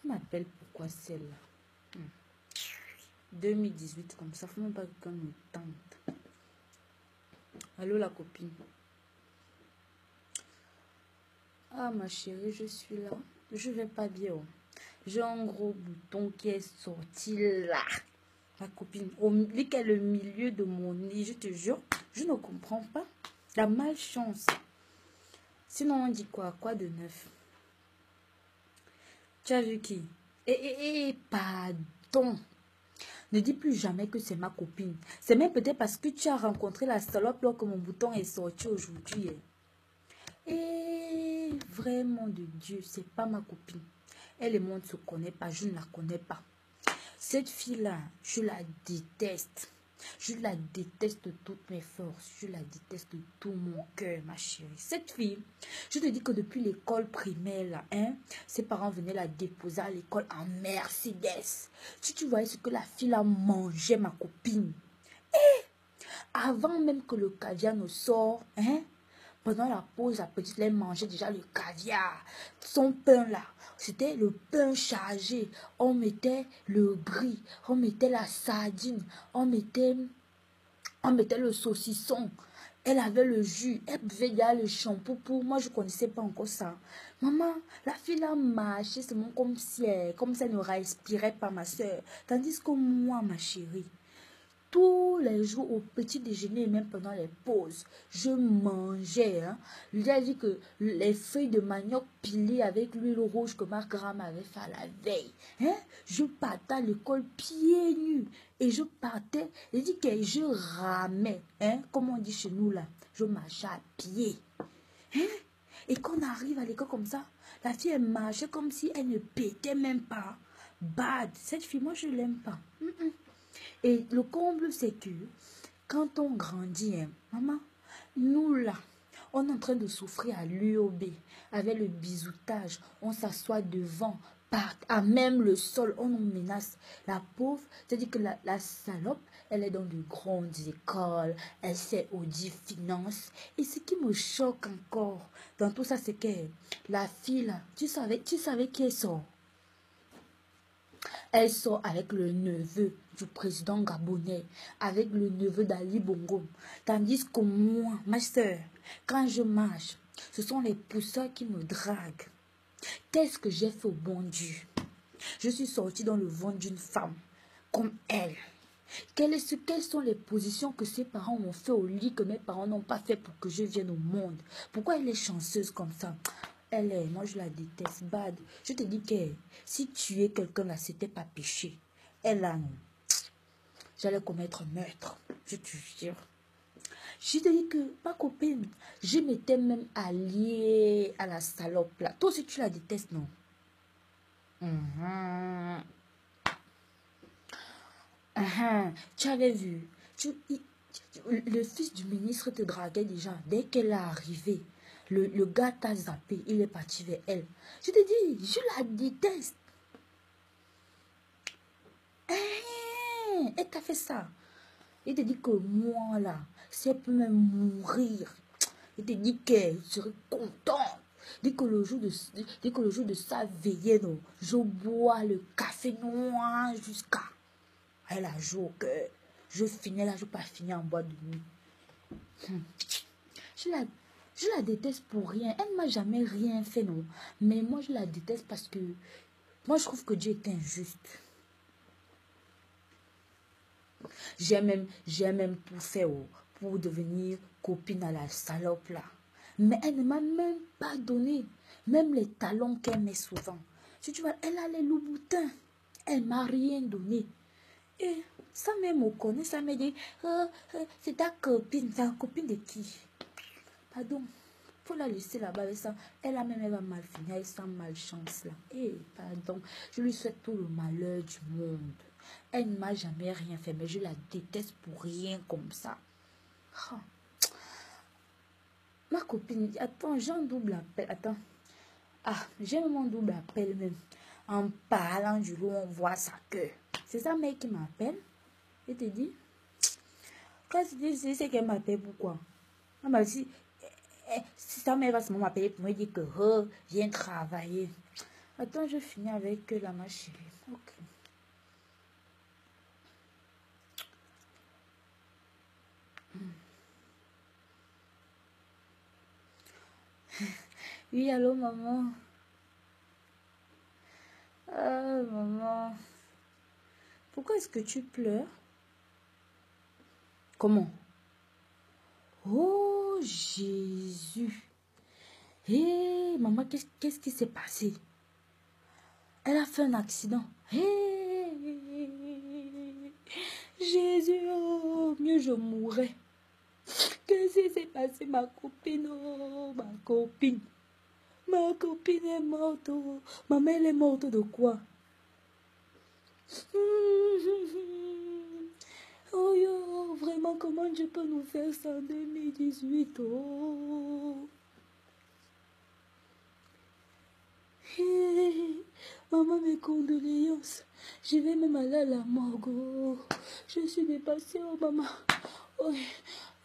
m'appelle pourquoi celle-là? 2018, comme ça, faut même pas que quelqu'un me tente. Allô, la copine. Ah, ma chérie, je suis là. Je vais pas bien. Oh. J'ai un gros bouton qui est sorti là. Ma copine, lui qui est le milieu de mon nez, je te jure, je ne comprends pas. La malchance. Sinon, on dit quoi? Quoi de neuf? Tu as vu qui? Pardon. Ne dis plus jamais que c'est ma copine. C'est même peut-être parce que tu as rencontré la salope là que mon bouton est sorti aujourd'hui. Et vraiment de Dieu, c'est pas ma copine. Elle et moi ne se connaît pas, je ne la connais pas. Cette fille-là, je la déteste. Je la déteste de toutes mes forces. Je la déteste de tout mon cœur, ma chérie. Cette fille, je te dis que depuis l'école primaire, là, ses parents venaient la déposer à l'école en Mercedes. Si tu voyais ce que la fille a mangé, ma copine. Et avant même que le caviar ne sorte, pendant la pause, la petite, elle mangeait déjà le caviar. Son pain là, c'était le pain chargé. On mettait le brie, on mettait la sardine, on mettait le saucisson. Elle avait le jus, elle buvait déjà le shampoing pour moi, je ne connaissais pas encore ça. Maman, la fille a marché seulement comme si elle ne respirait pas, ma soeur. Tandis que moi, ma chérie, tous les jours au petit déjeuner et même pendant les pauses, je mangeais. Il a dit que les feuilles de manioc pilées avec l'huile rouge que ma grand avait fait à la veille. Je partais à l'école pieds nus et je partais. Il dit que je ramais. Comme on dit chez nous là, je marchais à pied. Et quand on arrive à l'école comme ça, la fille elle marchait comme si elle ne pétait même pas. Bad. Cette fille, moi je l'aime pas. Et le comble, c'est que quand on grandit, maman, nous là, on est en train de souffrir à l'UOB avec le bisoutage. On s'assoit devant, à même le sol, on nous menace. La pauvre, c'est-à-dire que la salope, elle est dans de grandes écoles, elle sait audit finance. Et ce qui me choque encore dans tout ça, c'est que la fille là, tu savais qui est sort? Elle sort avec le neveu du président gabonais, avec le neveu d'Ali Bongo. Tandis que moi, ma soeur, quand je marche, ce sont les pousseurs qui me draguent. Qu'est-ce que j'ai fait au bon Dieu? Je suis sortie dans le ventre d'une femme comme elle. Quelles sont les positions que ses parents m'ont fait au lit que mes parents n'ont pas fait pour que je vienne au monde? Pourquoi elle est chanceuse comme ça? Moi je la déteste, bad. Je te dis que si tuer quelqu'un là, c'était pas péché. Elle là, non. J'allais commettre meurtre, je te jure. Je te dis que, ma copine, je m'étais même alliée à la salope là. Toi aussi tu la détestes, non? Tu avais vu. Le fils du ministre te draguait déjà. Dès qu'elle est arrivée, le gars t'a zappé. Il est parti vers elle. Je te dis, je la déteste. Elle t'a fait ça. Il te dit que moi là, si elle peut même mourir, il te dit qu'elle serait contente. Dès que le jour de sa veillée, non, je bois le café noir jusqu'à... Elle a joué au cœur. Je finis là, je ne peux pas finir en boîte de nuit. Je la déteste pour rien. Elle ne m'a jamais rien fait, non. Mais moi, je la déteste parce que... Moi, je trouve que Dieu est injuste. J'ai même tout fait pour devenir copine à la salope là. Mais elle ne m'a même pas donné. Même les talons qu'elle met souvent. Si tu vois, elle a les loups-boutins. Elle ne m'a rien donné. Et ça même me connaît, ça me dit, c'est ta copine. Ta copine de qui? Pardon. Faut la laisser là-bas avec ça. Elle va mal finir avec sa malchance là. Pardon. Je lui souhaite tout le malheur du monde. Elle ne m'a jamais rien fait, mais je la déteste pour rien comme ça. Ma copine, attends, j'ai un double appel. Attends. J'ai mon double appel même. En parlant du loup, on voit sa queue. C'est ça, mec, qui m'appelle. Il te dit. Quand tu dis, c'est qu'elle m'appelle, pourquoi? Si sa mère va se m'appeler pour me dire que viens travailler. Attends, je finis avec la ma chérie. Ok. Oui, allô, maman. Ah, maman. Pourquoi est-ce que tu pleures? Comment? Oh, Jésus. Hé, maman, qu'est-ce qui s'est passé? Elle a fait un accident. Hé, Jésus, oh, mieux je mourrais. Qu'est-ce qui s'est passé, ma copine? Oh, ma copine. Ma copine est morte. Oh. Maman, elle est morte de quoi? Oh yo, vraiment, comment Dieu peut nous faire ça en 2018? Oh. Hey, maman, mes condoléances. Je vais même aller à la morgue. Oh. Je suis dépassée, oh maman. Oh,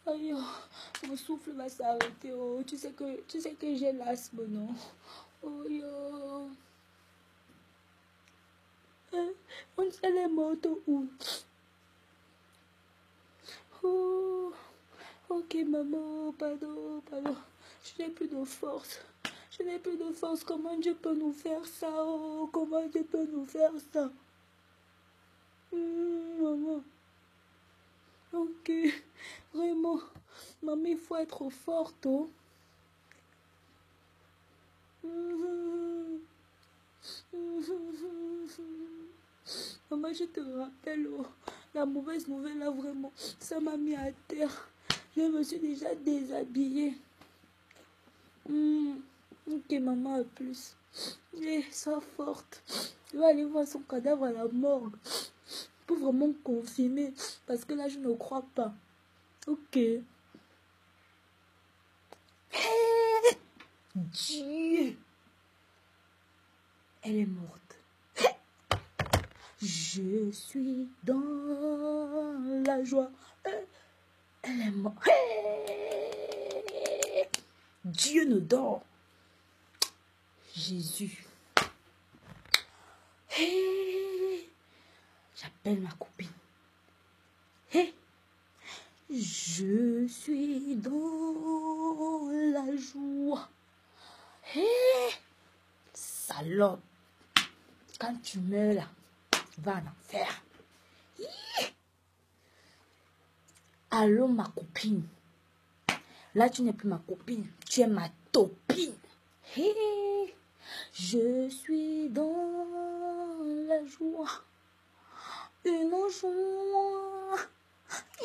aïe, oh. Mon souffle va s'arrêter. Oh. Tu sais que j'ai l'asthme, non? Oh yo. Elle est morte où? Oh. Ok, maman, pardon, pardon. Je n'ai plus de force. Je n'ai plus de force. Comment Dieu peut nous faire ça? Oh, comment Dieu peut nous faire ça? Maman. Ok. Vraiment. Maman, il faut être forte. Oh. Maman, je te rappelle, oh, la mauvaise nouvelle, là, vraiment, ça m'a mis à terre. Je me suis déjà déshabillée. Ok, maman, à plus. Sois forte. Je vais aller voir son cadavre à la morgue pour vraiment confirmer. Parce que là, je ne crois pas. Ok. Hey, Dieu. Elle est morte. Je suis dans la joie. Elle est morte. Hey, Dieu ne dort. Jésus. Hey, j'appelle ma copine. Hey, je suis dans la joie. Hey, salope. Quand tu meurs là, tu vas en enfer. Allô, ma copine. Là, tu n'es plus ma copine. Tu es ma topine. Hey, je suis dans la joie. Une joie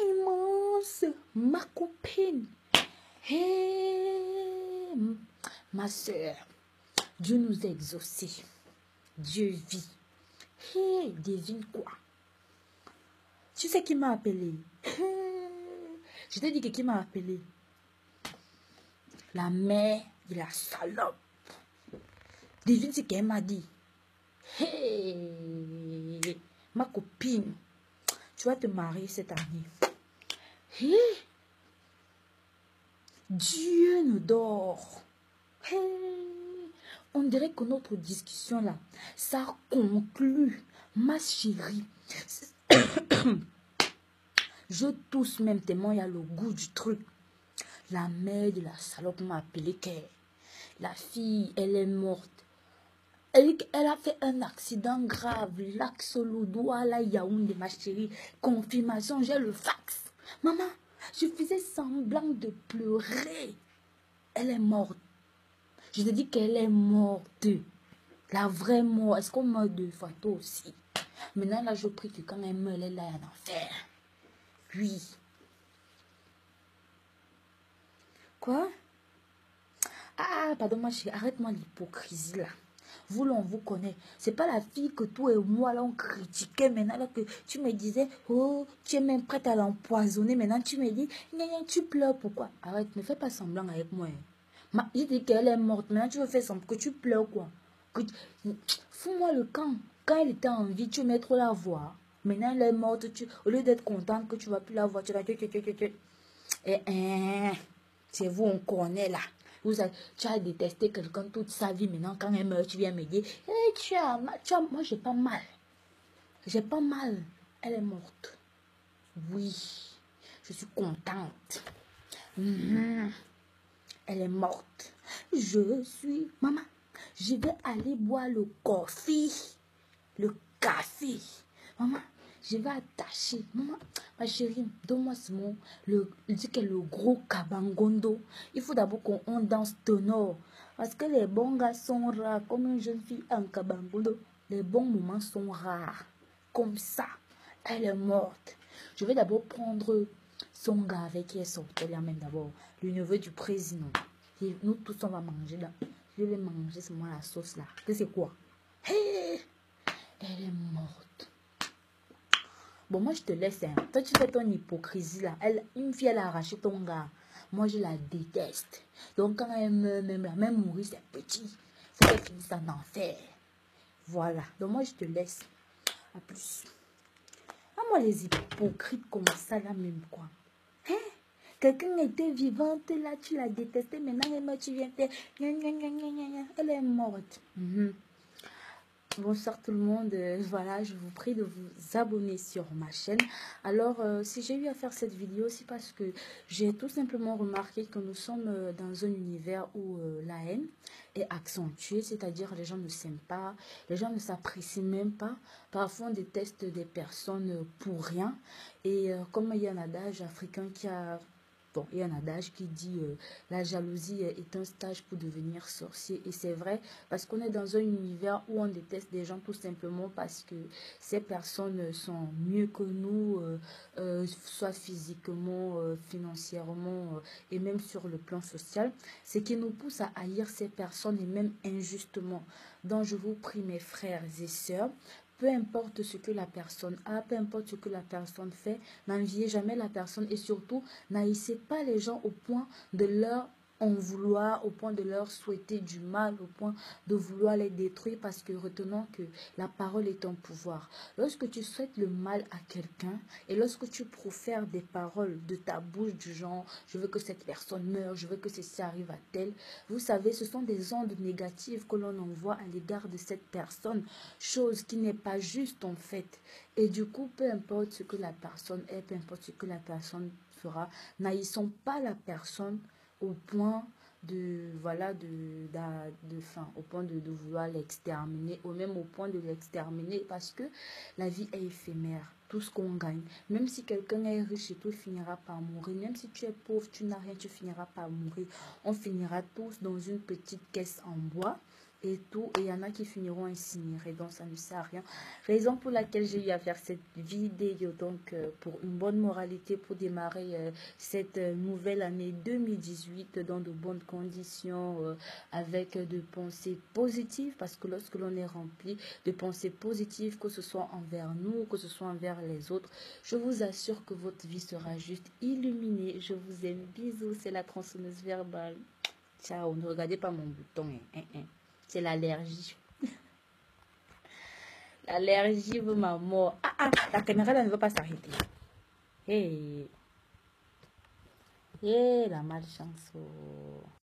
immense. Ma copine. Hey, ma soeur. Dieu nous a exaucés. Dieu vit. Hey, devine quoi? Tu sais qui m'a appelé? Je t'ai dit que qui m'a appelé? La mère de la salope. Devine ce qu'elle m'a dit. Hey, ma copine, tu vas te marier cette année. Hey, Dieu nous dort. Hey, on dirait que notre discussion là, ça conclut. Ma chérie, je tousse même tellement il y a le goût du truc. La mère de la salope m'a appelé que la fille, elle est morte. Elle a fait un accident grave. L'axe Loudoua, la Yaoundé, ma chérie. Confirmation, j'ai le fax. Maman, je faisais semblant de pleurer. Elle est morte. Je te dis qu'elle est morte. La vraie mort. Est-ce qu'on meurt deux fois, toi aussi? Maintenant, là, je prie que quand elle meurt, elle est là en enfer. Oui. Quoi? Ah, pardon, ma chérie, arrête-moi l'hypocrisie, là. Vous, là, on vous connaît. C'est pas la fille que toi et moi, là, on critiquait. Maintenant, là, que tu me disais, oh, tu es même prête à l'empoisonner. Maintenant, tu me dis, tu pleures, pourquoi? Arrête, ne fais pas semblant avec moi. J'ai dit qu'elle est morte. Maintenant, tu veux faire semblant que tu pleures, quoi. Fous-moi le camp. Quand elle était en vie, tu veux trop la voir. Maintenant, elle est morte. Au lieu d'être contente que tu vas plus la voir, tu vas... C'est vous, on connaît, là. Tu as détesté quelqu'un toute sa vie. Maintenant, quand elle meurt, tu viens me dire, hey, moi, j'ai pas mal. J'ai pas mal. Elle est morte. Oui, je suis contente. Elle est morte. Je suis... Maman, je vais aller boire le coffee. Le café. Maman, je vais attacher. Maman, ma chérie, donne-moi ce mot. Il dit que le gros kabangondo. Il faut d'abord qu'on danse tenor. Parce que les bons gars sont rares. Comme une jeune fille en kabangondo. Les bons moments sont rares. Comme ça. Elle est morte. Je vais d'abord prendre son gars avec qui elle sortait là même d'abord. Le neveu du président. Et nous tous on va manger là. Je vais manger seulement la sauce là. Que c'est quoi? Hey! Elle est morte. Bon, moi, je te laisse. Hein. Toi, tu fais ton hypocrisie là. Une fille, elle a arraché ton gars. Moi, je la déteste. Donc, quand elle meurt, même mourir, c'est petit. Faut qu'elle finisse en enfer. Voilà. Donc, moi, je te laisse. À plus. Ah, moi, les hypocrites comme ça là, même quoi. Hein? Quelqu'un était vivante là, tu la détestais. Maintenant, elle meurt, tu viens faire. Elle est morte. Bonsoir tout le monde, voilà, je vous prie de vous abonner sur ma chaîne. Alors, si j'ai eu à faire cette vidéo, c'est parce que j'ai tout simplement remarqué que nous sommes dans un univers où la haine est accentuée, c'est-à-dire les gens ne s'aiment pas, les gens ne s'apprécient même pas. Parfois, on déteste des personnes pour rien. Et comme il y a un adage africain qui a... Bon, il y a un adage qui dit la jalousie est un stage pour devenir sorcier. Et c'est vrai, parce qu'on est dans un univers où on déteste des gens tout simplement parce que ces personnes sont mieux que nous, soit physiquement, financièrement et même sur le plan social. Ce qui nous pousse à haïr ces personnes et même injustement. Donc je vous prie mes frères et sœurs, peu importe ce que la personne a, peu importe ce que la personne fait, n'enviez jamais la personne et surtout, n'haïssez pas les gens au point de leur en vouloir, au point de leur souhaiter du mal, au point de vouloir les détruire parce que retenons que la parole est un pouvoir. Lorsque tu souhaites le mal à quelqu'un et lorsque tu profères des paroles de ta bouche du genre « je veux que cette personne meure, je veux que ceci arrive à tel », vous savez, ce sont des ondes négatives que l'on envoie à l'égard de cette personne, chose qui n'est pas juste en fait. Et du coup, peu importe ce que la personne est, peu importe ce que la personne fera, n'haïssons pas la personne au point de voilà au point de vouloir l'exterminer ou même au point de l'exterminer parce que la vie est éphémère. Tout ce qu'on gagne, même si quelqu'un est riche et tout finira par mourir, même si tu es pauvre, tu n'as rien, tu finiras par mourir. On finira tous dans une petite caisse en bois et tout, et il y en a qui finiront incinérés, donc ça ne sert à rien. Raison pour laquelle j'ai eu à faire cette vidéo, donc pour une bonne moralité, pour démarrer cette nouvelle année 2018 dans de bonnes conditions, avec de pensées positives, parce que lorsque l'on est rempli de pensées positives, que ce soit envers nous, que ce soit envers les autres, je vous assure que votre vie sera juste illuminée. Je vous aime, bisous, c'est la tronçonneuse verbale. Ciao, ne regardez pas mon bouton, c'est l'allergie. L'allergie veut ma mort. La caméra là ne veut pas s'arrêter. Hey, la malchance.